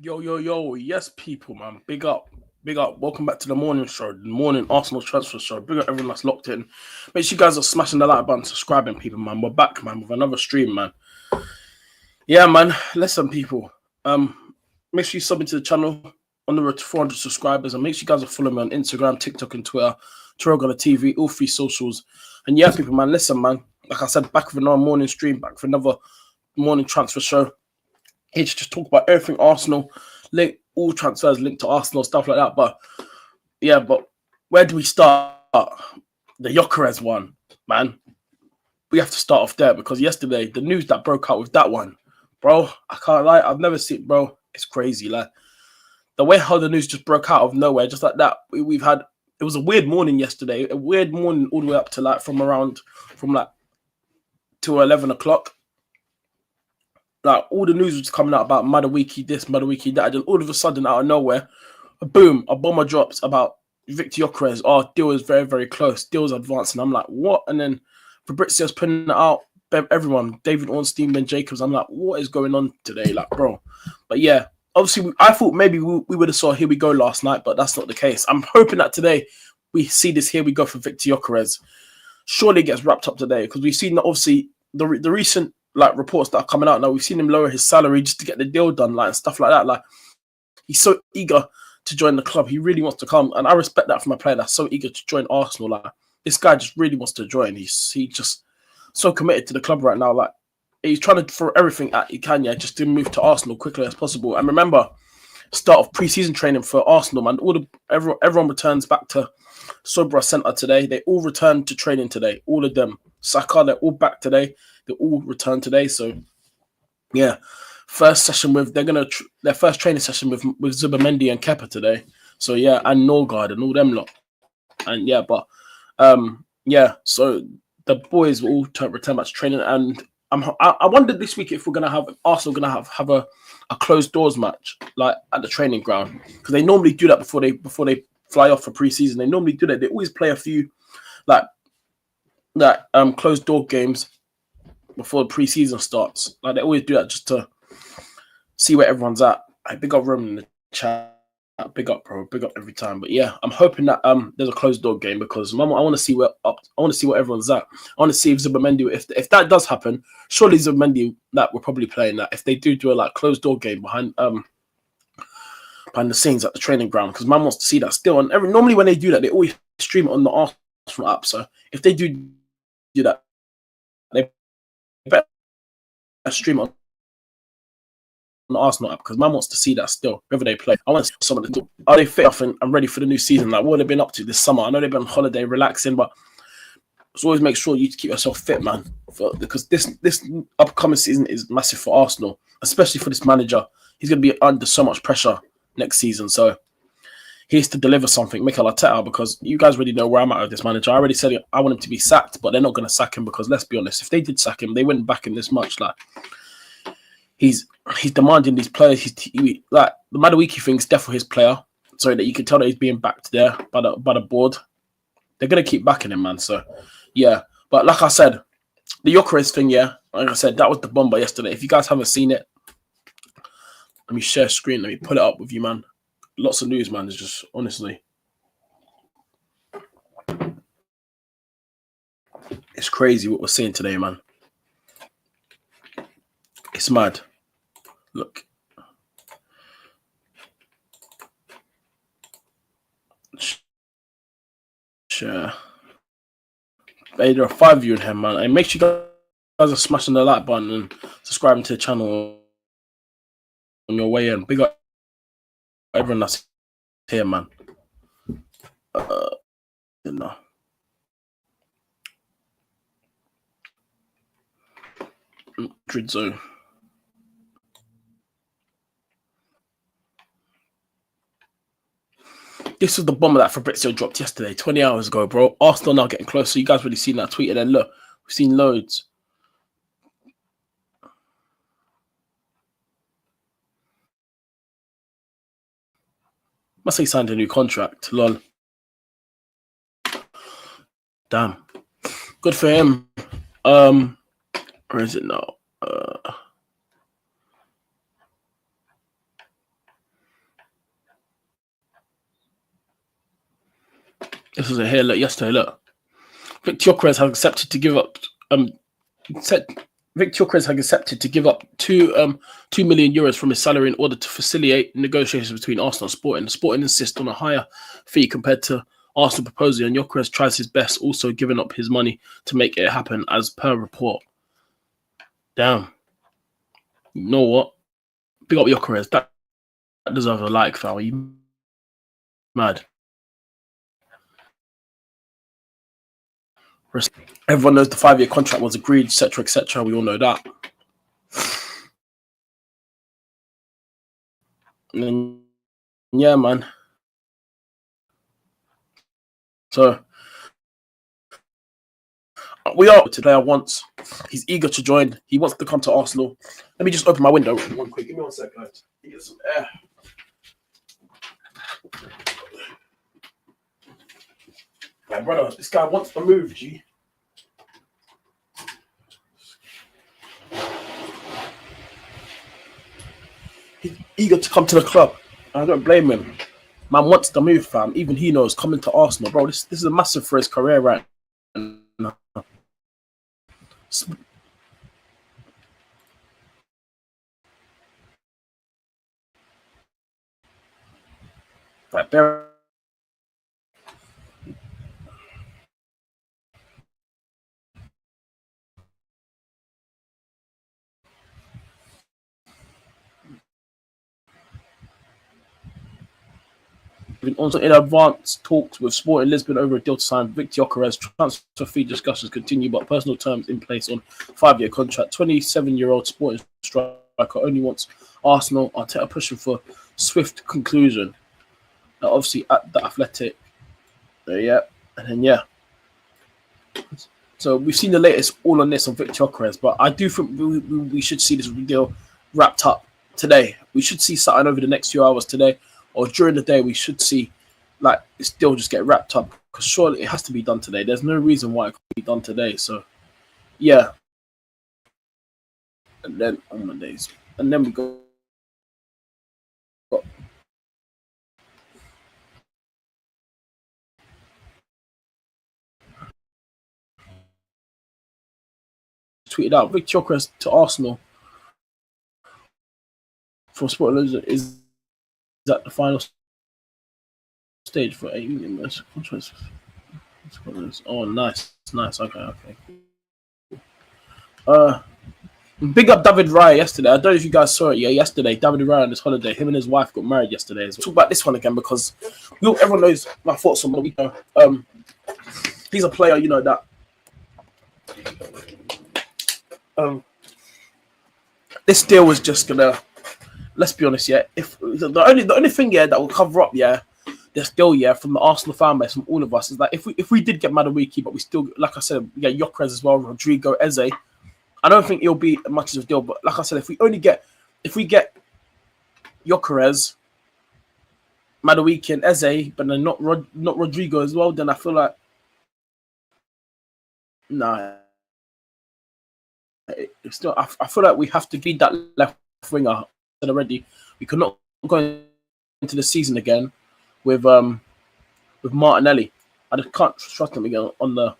Yo, yo, yo, yes, people, man. Big up, big up. Welcome back to the morning show, the morning Arsenal transfer show. Big up everyone that's locked in. Make sure you guys are smashing the like button, subscribing, people, man. We're back, man, with another stream, man. Yeah, man. Listen, people. Make sure you sub into the channel on the road to 400 subscribers, and make sure you guys are following me on Instagram, TikTok, and Twitter. Trogola TV, all three socials. And yeah, people, man. Listen, man. Like I said, back with another morning stream, back for another morning transfer show. Here to just talk about everything Arsenal, link all transfers linked to Arsenal, stuff like that. But yeah, but where do we start? The Gyökeres one, man. We have to start off there because yesterday the news that broke out with that one, bro. I can't lie, I've never seen, bro. It's crazy, like the way how the news just broke out of nowhere, just like that. We've had it was a weird morning yesterday, a weird morning all the way up to like from like to 11 o'clock. Like all the news was coming out about Madueke this, Madueke that, and all of a sudden out of nowhere, boom, a bomber drops about Victor Gyökeres. Oh, deal is very, very close. Deal's advancing. I'm like, what? And then Fabrizio's putting it out. Everyone, David Ornstein, Ben Jacobs. I'm like, what is going on today? Like, bro. But yeah, obviously, I thought maybe we would have saw Here We Go last night, but that's not the case. I'm hoping that today we see this Here We Go for Victor Gyökeres. Surely it gets wrapped up today because we've seen that obviously the recent like reports that are coming out now. We've seen him lower his salary just to get the deal done, like and stuff like that. Like he's so eager to join the club. He really wants to come, and I respect that from a player that's so eager to join Arsenal. Like this guy just really wants to join. He's just so committed to the club right now. Like he's trying to throw everything at he can, yeah, just to move to Arsenal quickly as possible. And remember, start of pre-season training for Arsenal, man. Everyone returns back to Sobra Centre today. They all returned to training today. All of them. Saka, they're all back today. They all returned today. So yeah, first session with their first training session with Zubimendi and Kepa today. So yeah, and Norgard and all them lot. And yeah, but yeah, so the boys will all return back to training. And I wondered this week if we're gonna have Arsenal gonna have a closed doors match like at the training ground, because they normally do that before they fly off for pre-season. They normally do that. They always play a few like closed door games before the pre-season starts. Like they always do that just to see where everyone's at. I big up Roman in the chat. Big up, bro. Big up every time. But yeah, I'm hoping that there's a closed door game because I want to see where everyone's at. I want to see if Zubimendi, if that does happen, surely Zubimendi that we're probably playing that. If they do a like closed door game behind the scenes at the training ground, because man wants to see that still. And normally when they do that, they always stream it on the Arsenal app. So if they do that, they better stream it on the Arsenal app, because man wants to see that still, whether they play. I want to see some of the are they fit off and ready for the new season? Like what have they been up to this summer? I know they've been on holiday, relaxing, but just always make sure you keep yourself fit, man, because this upcoming season is massive for Arsenal, especially for this manager. He's going to be under so much pressure next season, so he has to deliver something, Mikel Arteta, because you guys already know where I'm at with this manager. I already said I want him to be sacked, but they're not going to sack him because let's be honest, if they did sack him, they wouldn't back him this much. Like he's demanding these players. Like the Madueke thing is definitely his player, so that you can tell that he's being backed there by the board. They're gonna keep backing him, man. So yeah, but like I said, the Gyökeres thing, yeah, like I said, that was the bomber yesterday. If you guys haven't seen it, let me share screen. Let me put it up with you, man. Lots of news, man. It's just honestly, it's crazy what we're seeing today, man. It's mad. Look. Sure. Hey, there are 5 of you in here, man. And make sure you guys are smashing the like button and subscribing to the channel on your way in. Big up everyone that's here, man. No. Madrid zone. This was the bomber that Fabrizio dropped yesterday, 20 hours ago, bro. Arsenal now getting close. So you guys really seen that tweet, and then look, we've seen loads. Must say he signed a new contract. Lol. Damn. Good for him. Where is it now? This was a here. Look, yesterday. Look, Victor Gyökeres has accepted to give up. Victor Gyökeres has accepted to give up €2 million from his salary in order to facilitate negotiations between Arsenal and Sporting. Sporting insist on a higher fee compared to Arsenal proposal, and Gyökeres tries his best, also giving up his money to make it happen, as per report. Damn. You know what? Big up Gyökeres. That deserves a like, fam. Are you mad? Everyone knows the 5-year contract was agreed, etc., etc. We all know that. And then, yeah, man. So we are today. Once he's eager to join. He wants to come to Arsenal. Let me just open my window one quick. Give me 1 second, guys. Get some air. My brother, this guy wants to move, G. He's eager to come to the club. I don't blame him. Man wants to move, fam. Even he knows coming to Arsenal, bro. This is a massive for his career right now. Right there. Also in advanced talks with Sporting Lisbon over a deal to sign Victor Gyökeres. Transfer fee discussions continue, but personal terms in place on 5-year contract. 27-year-old Sporting striker only wants Arsenal. Arteta pushing for swift conclusion. Obviously at the Athletic. Yeah, and then yeah. So we've seen the latest all on this on Victor Gyökeres, but I do think we should see this deal wrapped up today. We should see something over the next few hours today. Or during the day, we should see like this deal just get wrapped up, because surely it has to be done today. There's no reason why it could be done today. So, yeah. And then on Mondays, and then we got tweeted out Victor Gyökeres to Arsenal from Sporting Lisbon is at the final stage for 8 million contracts. Oh, nice. Okay. Big up David Raya yesterday. I don't know if you guys saw it. Yeah, yesterday, David Raya on his holiday, him and his wife got married yesterday. We'll talk about this one again because everyone knows my thoughts on the week. He's a player, you know, that this deal was just gonna, let's be honest, yeah. If the only thing, yeah, that will cover up, yeah, this deal, yeah, from the Arsenal fan base, from all of us, is that if we did get Madueke, but we still, like I said, we get Gyökeres as well, Rodrigo, Eze, I don't think it'll be much of a deal. But like I said, if we get Gyökeres, Madueke, and Eze, but then not Rodrigo as well, then I feel like nah. It's still, I feel like we have to be that left winger already. We could not go into the season again with Martinelli. I just can't trust him again on the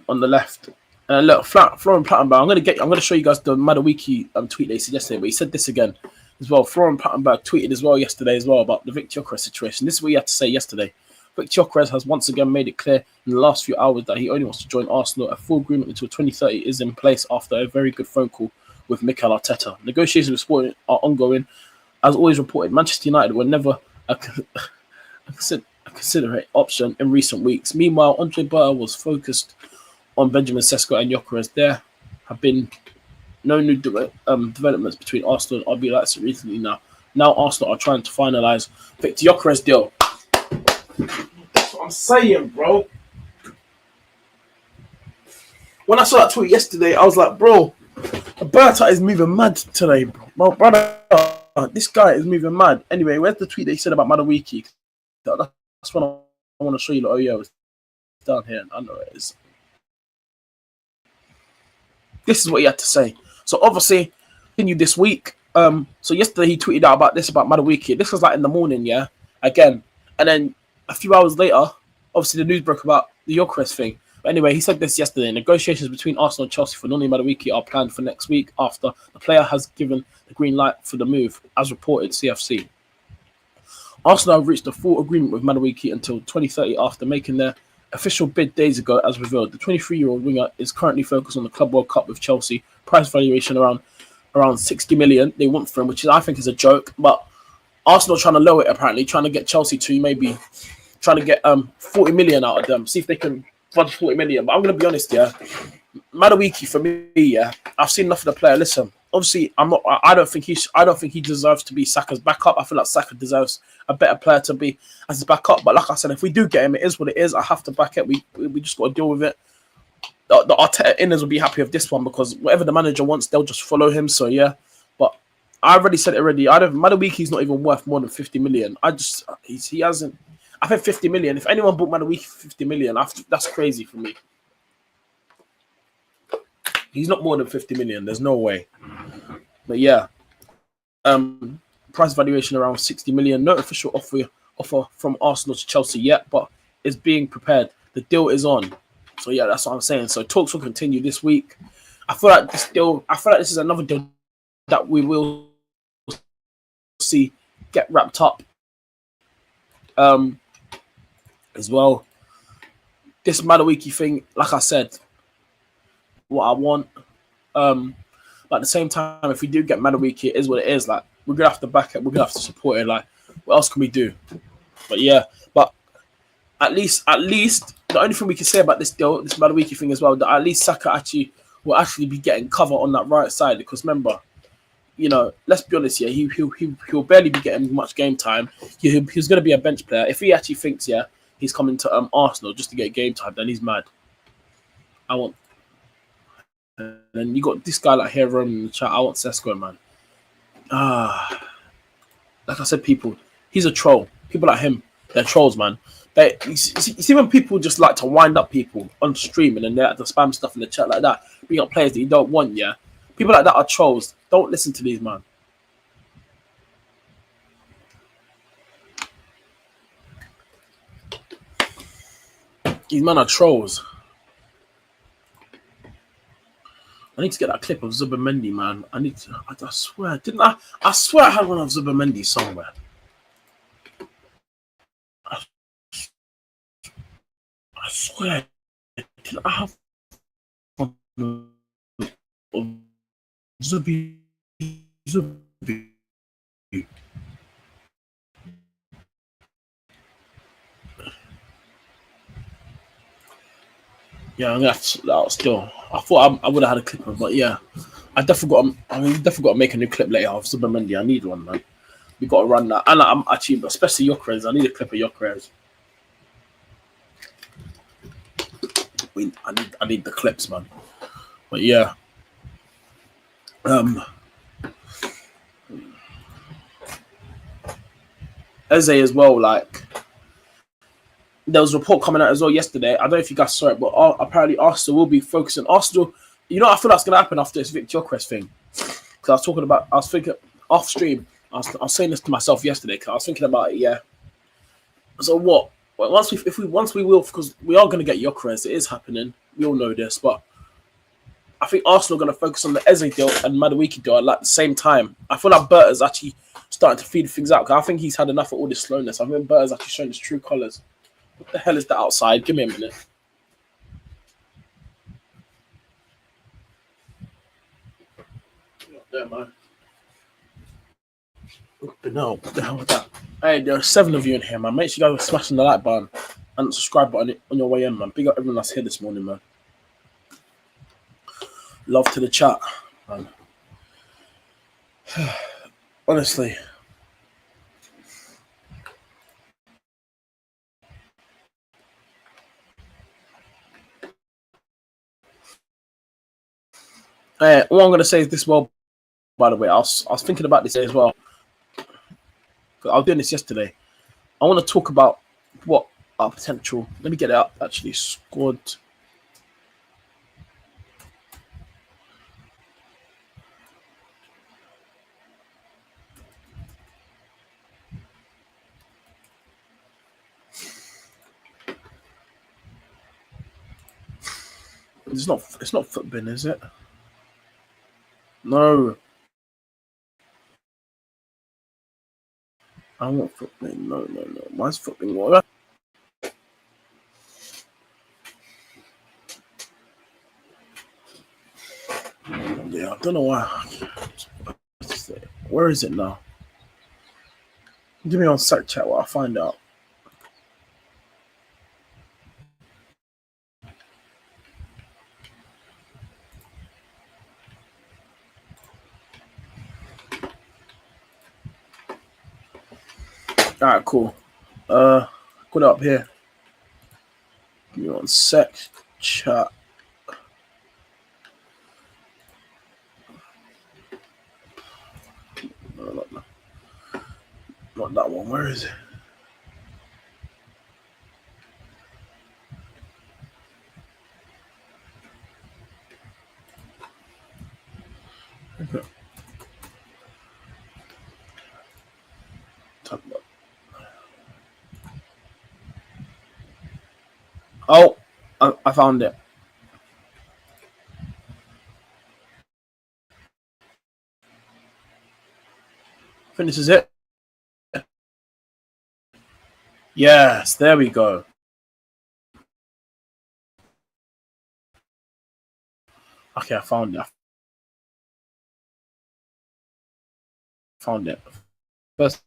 left. And look, Florian Plettenberg. I'm gonna show you guys the Madueke tweet they said yesterday, but he said this again as well. Florian Plettenberg tweeted as well yesterday as well about the Victor Gyökeres situation. This is what he had to say yesterday. Victor Gyökeres has once again made it clear in the last few hours that he only wants to join Arsenal. A full agreement until 2030 is in place after a very good phone call with Mikel Arteta. Negotiations with Sporting are ongoing. As always reported, Manchester United were never a considerate option in recent weeks. Meanwhile, Andre Berta was focused on Benjamin Sesko and Gyökeres. There have been no new developments between Arsenal and RB Leipzig recently now. Now Arsenal are trying to finalise Victor Gyökeres deal. That's what I'm saying, bro. When I saw that tweet yesterday, I was like, bro, Berta is moving mad today, bro. My brother, this guy is moving mad. Anyway, where's the tweet that he said about Madueke? That's what I want to show you. Like, oh, yeah, it's down here. I know it is. This is what he had to say. So, obviously, continue this week. So, yesterday he tweeted out about Madueke. This was like in the morning, yeah? Again. And then a few hours later, obviously the news broke about the Gyökeres thing. But anyway, he said this yesterday. Negotiations between Arsenal and Chelsea for Noni Madueke are planned for next week after the player has given the green light for the move, as reported CFC. Arsenal have reached a full agreement with Madueke until 2030 after making their official bid days ago, as revealed. The 23-year-old winger is currently focused on the Club World Cup with Chelsea. Price valuation around 60 million they want for him, which I think is a joke. But Arsenal trying to lower it, apparently, trying to get Chelsea to maybe trying to get 40 million out of them. See if they can fudge 40 million. But I'm going to be honest, yeah. Madueke, for me, yeah, I've seen enough of the player. Listen, obviously, I don't think he deserves to be Saka's backup. I feel like Saka deserves a better player to be as his backup. But like I said, if we do get him, it is what it is. I have to back it. We just got to deal with it. The Arteta inners will be happy with this one because whatever the manager wants, they'll just follow him. So yeah, but I already said it already. Madueke's not even worth more than 50 million. He hasn't. I think 50 million. If anyone bought Madueke for 50 million, that's crazy for me. He's not more than 50 million. There's no way. But yeah, price valuation around 60 million. No official offer from Arsenal to Chelsea yet, but it's being prepared. The deal is on. So yeah, that's what I'm saying. So talks will continue this week. I feel like this is another deal that we will see get wrapped up. As well. This Madueke thing, like I said, what I want. But at the same time, if we do get Madueke, it is what it is. Like, we're gonna have to back it. We're gonna have to support it. Like, what else can we do? But yeah, but at least the only thing we can say about this deal, this Madueke thing as well, that at least Saka will actually be getting cover on that right side. Because remember, you know, let's be honest here, he'll barely be getting much game time. He's gonna be a bench player. If he actually thinks, yeah, he's coming to Arsenal just to get game time, then he's mad. And then you got this guy like here roaming in the chat. I want Sesko, man. Like I said, he's a troll. People like him, they're trolls, man. You see when people just like to wind up people on stream and then they like to spam stuff in the chat like that, bring up players that you don't want, yeah? People like that are trolls. Don't listen to these, man. These men are trolls. I need to get that clip of Zubimendi, man. I swear, I swear I had one of Zubimendi somewhere. I swear, did I have one of Zubi? Yeah, I'm gonna have to that out still. I thought I would have had a clip of, but yeah, I definitely got to make a new clip later of Zubimendi. I need one, man. We got to run that, and I'm actually, especially Gyökeres. I need a clip of Gyökeres. I need the clips, man. But yeah, Eze as well. Like, there was a report coming out as well yesterday. I don't know if you guys saw it, but apparently Arsenal will be focusing. Arsenal, you know, I feel that's gonna happen after this Victor Gyökeres thing. Because I was thinking off stream. I was saying this to myself yesterday. Because I was thinking about it. Yeah. So what? Once we will, because we are gonna get Gyökeres. It is happening. We all know this, but I think Arsenal are going to focus on the Eze deal and Madueke deal at the same time. I feel like Berta's actually starting to feed things out. I think he's had enough of all this slowness. I think Berta's actually showing his true colours. What the hell is that outside? Give me a minute. There, man. No, what the hell was that? Hey, there are 7 of you in here, man. Make sure you guys are smashing the like button and the subscribe button on your way in, man. Big up everyone that's here this morning, man. Love to the chat, man. Honestly. What I'm going to say is this, well, by the way, I was thinking about this as well. I was doing this yesterday. I want to talk about what our potential. Let me get it up. Actually, squad. It's not footbin, is it? No. I want footbin. No. Why is footbin? What? Yeah, I don't know why. Where is it now? Give me on sec chat while I find out. Alright, cool. Got it up here. Give me one sec chat. No, not that one. Where is it? Okay. Oh, I found it. I think this is it. Yes, there we go. Okay, I found it. First,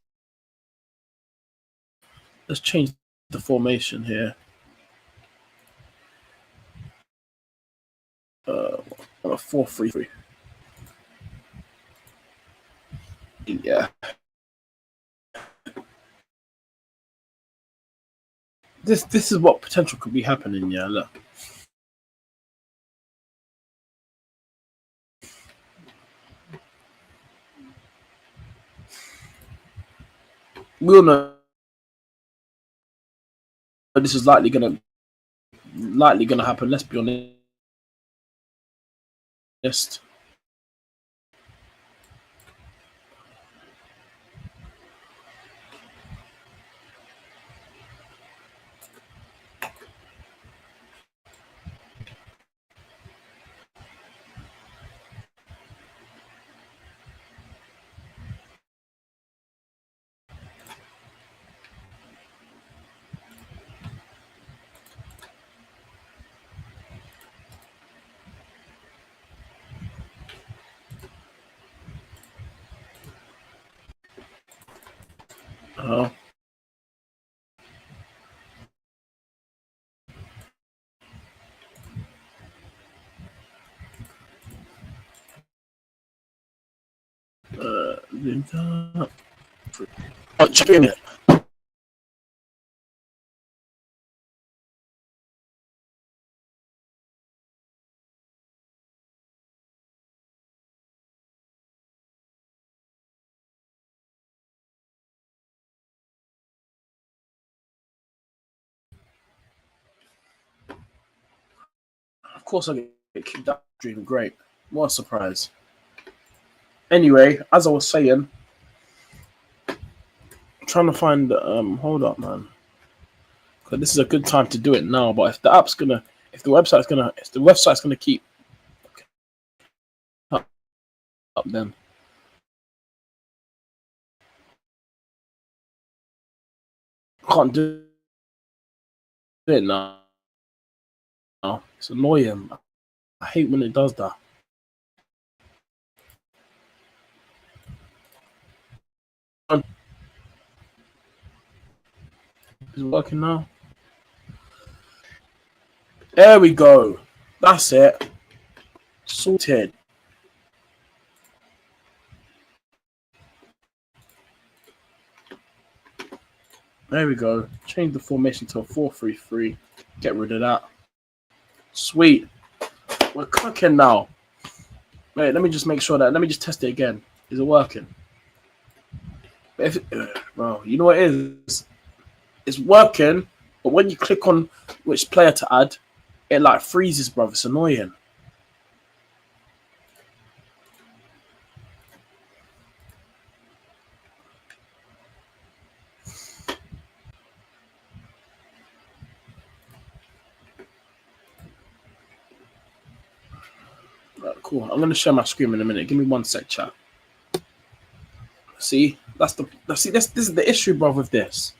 let's change the formation here. On a 4-3-3. Yeah. This is what potential could be happening. Yeah, look. We'll know this is likely gonna happen. Let's be honest. Oh. Check in it. Of course, I get kicked out. Dream great. What a surprise. Anyway, as I was saying, I'm trying to find. Hold up, man. Because this is a good time to do it now. But if the website's gonna keep up, then I can't do it now. It's annoying. I hate when it does that. Is it working now? There we go. That's it. Sorted. There we go. Change the formation to a 4-3-3. Get rid of that. Sweet. We're cooking now. Wait, let me just make sure that. Let me just test it again. Is it working? Bro, you know what it is? It's working, but when you click on which player to add, it like freezes, bro. It's annoying. Right, cool. I'm gonna share my screen in a minute. Give me 1 sec, chat. See, this is the issue, bro. With this,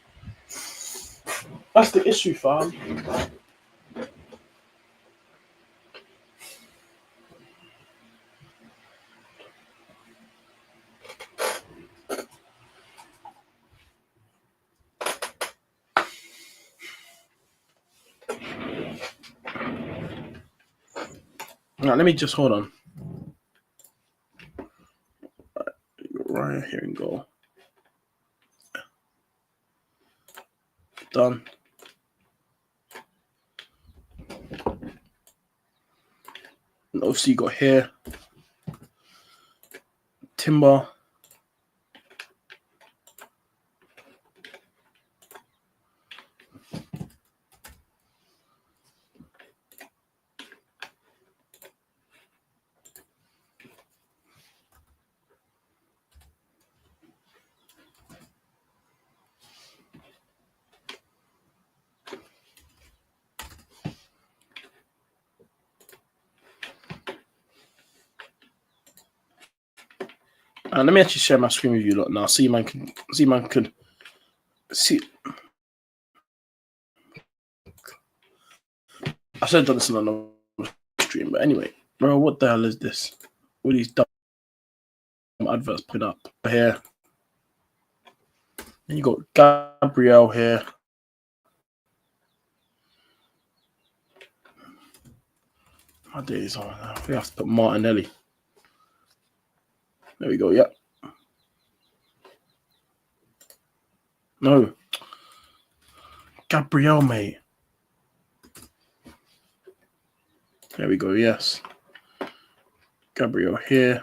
that's the issue, fam. Right, let me just hold on. Right here and go. Done. And obviously, you got here Timber. And let me actually share my screen with you lot now. See, man can see. I should have done this on another stream, but anyway, bro, what the hell is this? All these dumb adverts put up here. And you got Gabriel here. My days on now. We have to put Martinelli. There we go. Yep. No. Gabriel, mate. There we go. Yes. Gabriel here.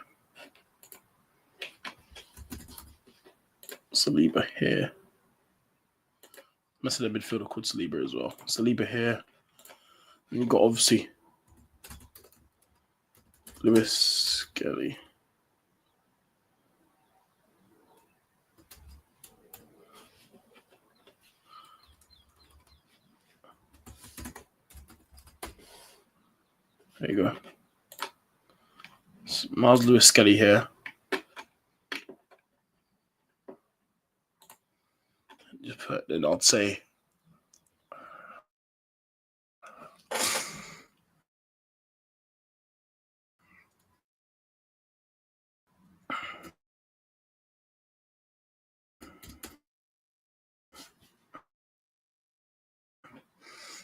Saliba here. Must have a midfielder called Saliba as well. Saliba here. And you got obviously Lewis Skelly. There you go. Miles Lewis Skelly here. Just put, then I'd say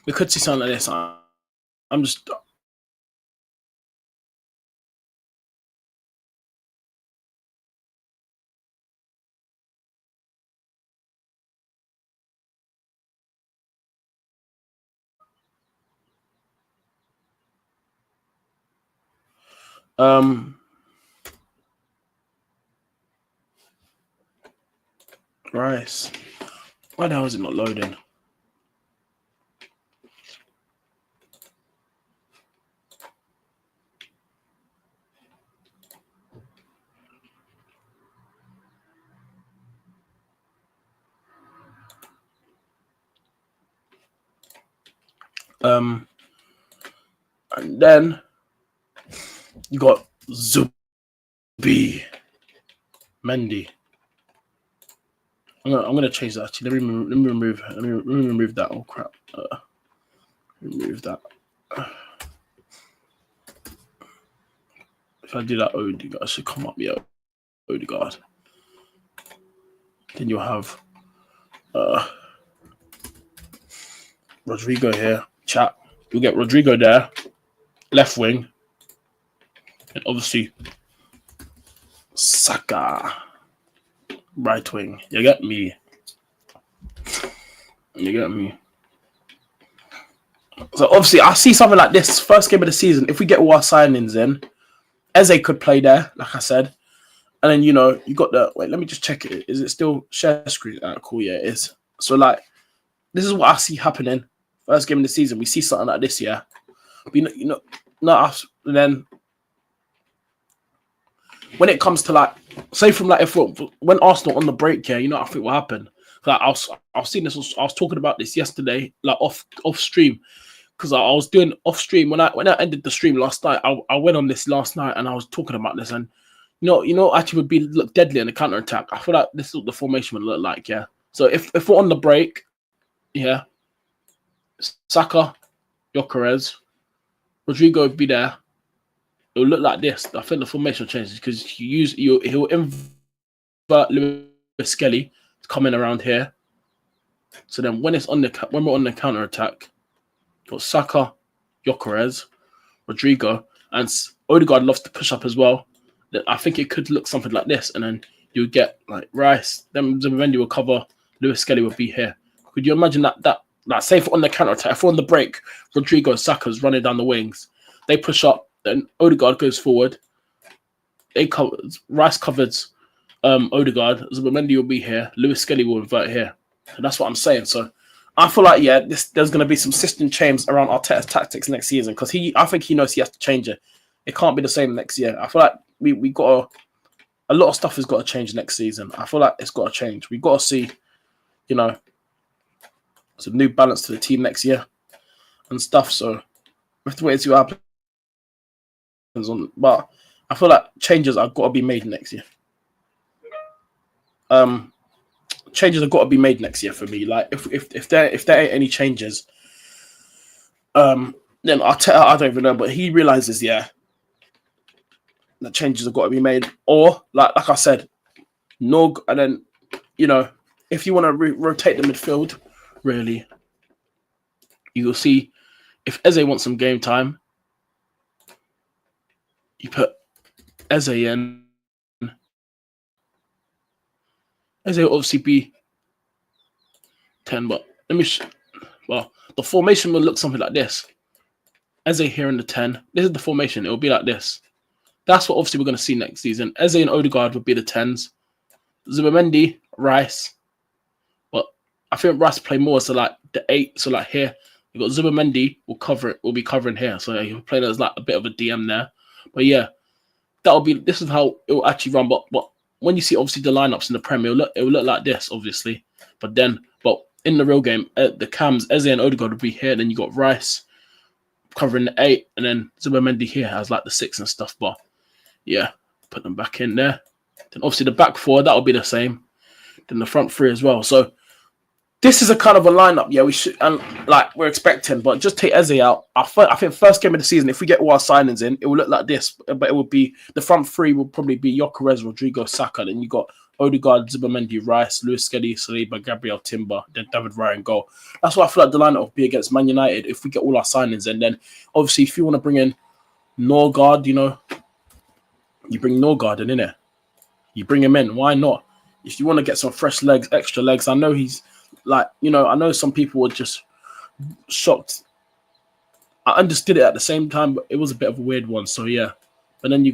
we could see something like this. I'm just. Rice. Why the hell is it not loading? And then you got Zubi Mendy. I'm gonna change that actually. Let me remove that. Oh crap. Remove that. If I do that Odegaard, I should come up, yeah. Odegaard. Then you'll have Rodrigo here. Chat. You'll get Rodrigo there. Left wing. And obviously Saka. Right wing. You get me. You get me. So obviously I see something like this. First game of the season. If we get all our signings in, Eze could play there, like I said. And then, you know, you got the... Wait, let me just check it. Is it still share screen? Cool, yeah, it is. So, like, this is what I see happening. First game of the season, we see something like this, yeah. But, you know, not us. And then, when it comes to, like, say from, like, when Arsenal on the break, yeah, you know, I think what happened. Like, I was seeing this, I was talking about this yesterday, like, off stream. because I was doing off stream when I ended the stream last night. I went on this last night and I was talking about this, and actually would look deadly in the counter attack. I feel like this is what the formation would look like. Yeah. So if we're on the break, yeah, Saka, Gyökeres, Rodrigo would be there. It will look like this. I think the formation changes because he'll invert Lewis Skelly coming around here. So then when we're on the counter attack, got Saka, Gyökeres, Rodrigo, and Odegaard loves to push up as well. I think it could look something like this, and then you get like Rice. Then Zubimendi will cover. Lewis Skelly will be here. Could you imagine that say if on the counter attack, if we're on the break, Rodrigo and Saka's running down the wings, they push up, then Odegaard goes forward. Rice covers Odegaard. Zubimendi will be here. Lewis Skelly will invert here. And that's what I'm saying. So I feel like there's going to be some system change around Arteta's tactics next season because I think he knows he has to change it. It can't be the same next year. I feel like we got a lot of stuff has got to change next season. I feel like it's got to change. We got to see, some new balance to the team next year and stuff. So we have to wait and see what happens on. But I feel like changes have got to be made next year. Changes have got to be made next year for me. Like if there ain't any changes, then Arteta, I don't even know, but he realizes that changes have got to be made. Or like I said, Nog, and then if you want to rotate the midfield, really, you will see if Eze wants some game time, you put Eze in. Eze will obviously be 10, but the formation will look something like this. Eze here in the 10. This is the formation. It will be like this. That's what obviously we're going to see next season. Eze and Odegaard would be the 10s. Zubimendi, Rice. But I think Rice play more so like the 8. So like here, you've got Zubimendi will be covering here. So he'll play as like a bit of a DM there. But yeah, this is how it will actually run. But when you see obviously the lineups in the Premier, it will look like this, obviously. But in the real game, the cams, Eze and Odegaard will be here. Then you got Rice covering the 8, and then Zubimendi here has like the 6 and stuff. But yeah, put them back in there. Then obviously the back 4, that will be the same. Then the front 3 as well. So this is a kind of a lineup, we should, and like we're expecting, but just take Eze out. I think first game of the season, if we get all our signings in, it will look like this. But it will be the front 3 will probably be Gyökeres, Rodrigo, Saka. Then you got Odegaard, Zubimendi, Rice, Lewis Skelly, Saliba, Gabriel, Timber, then David Raya in goal. That's what I feel like the lineup will be against Man United if we get all our signings in. Then obviously if you want to bring in Norgard, you bring Norgard in there. You bring him in. Why not? If you want to get some fresh legs, extra legs, I know he's like, I know some people were just shocked. I understood it at the same time, but it was a bit of a weird one. So yeah. But then you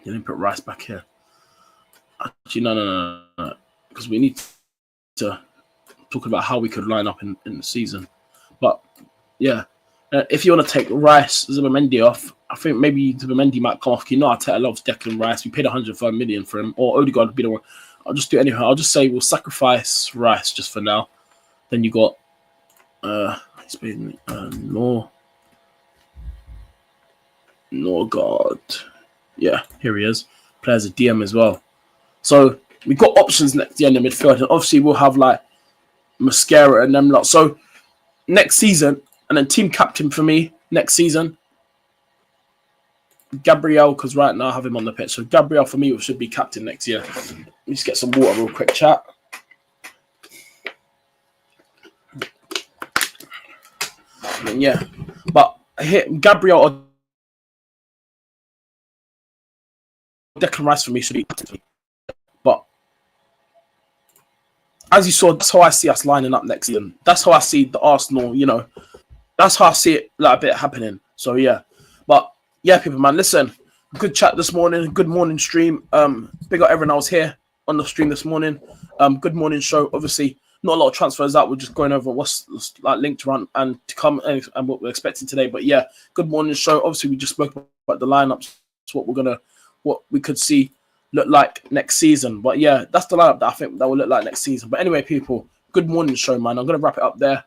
didn't put Rice back here. Actually, no. Because we need to talk about how we could line up in the season. But yeah, if you want to take Rice, Zubimendi off, I think maybe Zubimendi might come off. Arteta loves Declan Rice. We paid 105 million for him, or Odegaard would be the one. I'll just do it anyhow. I'll just say we'll sacrifice Rice just for now. Then you got Norgard. Yeah, here he is. Plays a DM as well. So we've got options next year in the midfield. And obviously we'll have like Mascara and them lot. So next season, and then team captain for me next season, Gabriel, because right now I have him on the pitch. So Gabriel for me should be captain next year. Let's get some water real quick, chat. And yeah, but here Gabriel or Declan Rice for me should be captain. But as you saw, that's how I see us lining up next season. That's how I see the Arsenal, that's how I see it like a bit happening. So yeah. But yeah, people, man, listen. Good chat this morning. Good morning stream. Big up everyone else here on the stream this morning. Good morning show. Obviously, not a lot of transfers out. We're just going over what's like linked around and to come and what we're expecting today. But yeah, good morning show. Obviously, we just spoke about the lineups. It's what we could see look like next season. But yeah, that's the lineup that I think that will look like next season. But anyway, people, good morning show, man. I'm gonna wrap it up there.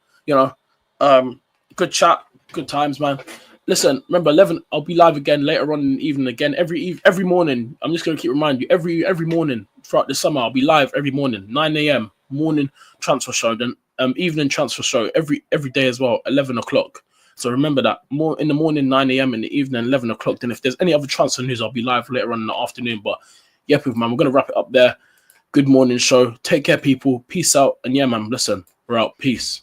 Good chat, good times, man. Listen, remember 11. I'll be live again later on in the evening again. Every morning. I'm just gonna keep reminding you every morning throughout the summer. I'll be live every morning, 9 a.m. morning transfer show. Then evening transfer show every day as well, 11 o'clock. So remember that, more in the morning, 9 a.m. in the evening, 11 o'clock. Then if there's any other transfer news, I'll be live later on in the afternoon. But yeah, people, man, we're gonna wrap it up there. Good morning show. Take care, people. Peace out. And yeah, man, listen, we're out. Peace.